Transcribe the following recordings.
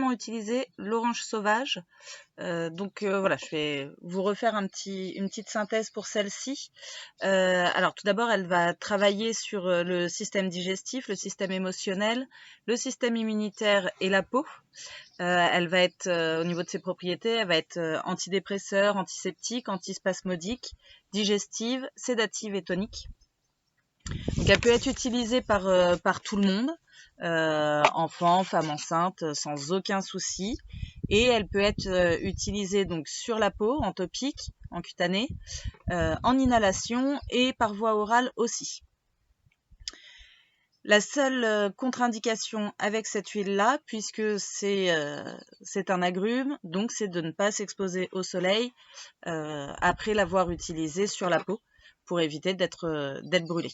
souvent utilisé l'orange sauvage. Voilà, je vais vous refaire une petite synthèse pour celle-ci. Alors tout d'abord, elle va travailler sur le système digestif, le système émotionnel, le système immunitaire et la peau. Elle va être, au niveau de ses propriétés, elle va être antidépresseur, antiseptique, antispasmodique, digestive, sédative et tonique. Donc elle peut être utilisée par tout le monde, enfants, femmes enceintes, sans aucun souci. Et elle peut être utilisée donc sur la peau, en topique, en cutané, en inhalation et par voie orale aussi. La seule contre-indication avec cette huile-là, puisque c'est un agrume, donc c'est de ne pas s'exposer au soleil après l'avoir utilisée sur la peau pour éviter d'être brûlé.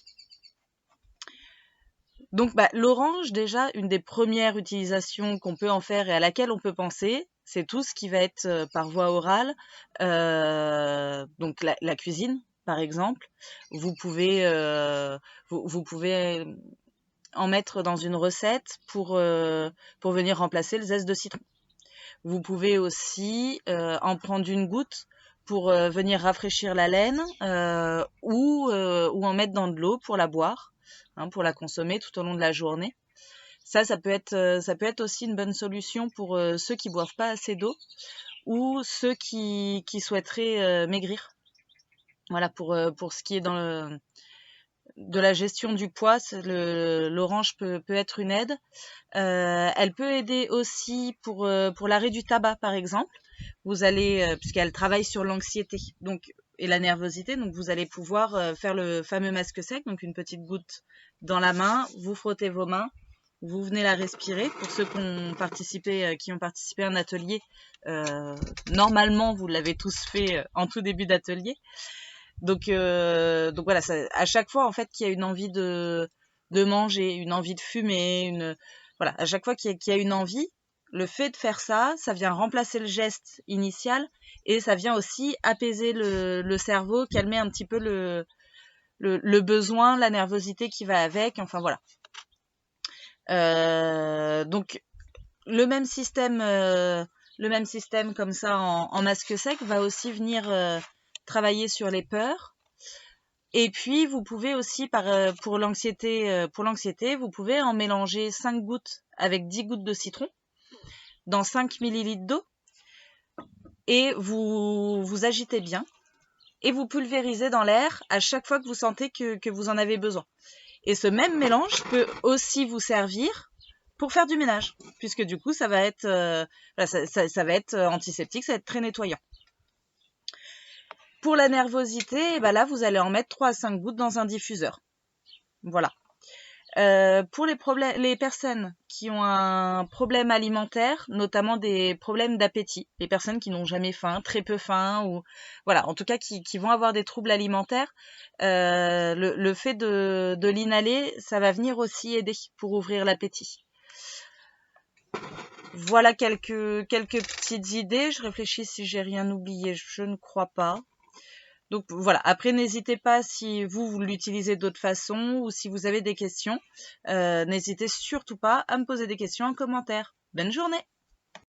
Donc l'orange, déjà, une des premières utilisations qu'on peut en faire et à laquelle on peut penser, c'est tout ce qui va être par voie orale, donc la cuisine, par exemple. Vous pouvez en mettre dans une recette pour venir remplacer le zeste de citron. Vous pouvez aussi en prendre une goutte pour venir rafraîchir la laine ou en mettre dans de l'eau pour la boire, pour la consommer tout au long de la journée. Ça peut être aussi une bonne solution pour ceux qui boivent pas assez d'eau ou ceux qui souhaiteraient maigrir. Voilà, pour ce qui est de la gestion du poids, l'orange peut être une aide. Elle peut aider aussi pour l'arrêt du tabac, par exemple. Vous allez, puisqu'elle travaille sur l'anxiété et la nervosité, donc vous allez pouvoir faire le fameux masque sec, donc une petite goutte dans la main, vous frottez vos mains, vous venez la respirer. Pour ceux qui ont participé à un atelier, normalement vous l'avez tous fait en tout début d'atelier. Donc voilà, à chaque fois en fait qu'il y a une envie de manger, une envie de fumer, voilà, à chaque fois qu'il y a une envie, le fait de faire ça vient remplacer le geste initial et ça vient aussi apaiser le cerveau, calmer un petit peu le besoin, la nervosité qui va avec, enfin voilà. Donc le même système comme ça en masque sec va aussi venir travailler sur les peurs. Et puis vous pouvez aussi pour l'anxiété, vous pouvez en mélanger 5 gouttes avec 10 gouttes de citron dans 5 ml d'eau et vous agitez bien et vous pulvérisez dans l'air à chaque fois que vous sentez que vous en avez besoin. Et ce même mélange peut aussi vous servir pour faire du ménage, puisque du coup ça va être ça va être antiseptique, ça va être très nettoyant. Pour la nervosité, là vous allez en mettre 3 à 5 gouttes dans un diffuseur. Voilà. Pour les personnes qui ont un problème alimentaire, notamment des problèmes d'appétit, les personnes qui n'ont jamais faim, très peu faim, ou voilà, en tout cas qui vont avoir des troubles alimentaires, le fait de l'inhaler, ça va venir aussi aider pour ouvrir l'appétit. Voilà quelques petites idées. Je réfléchis si j'ai rien oublié, je ne crois pas. Donc voilà, après n'hésitez pas si vous l'utilisez d'autres façons ou si vous avez des questions, n'hésitez surtout pas à me poser des questions en commentaire. Bonne journée!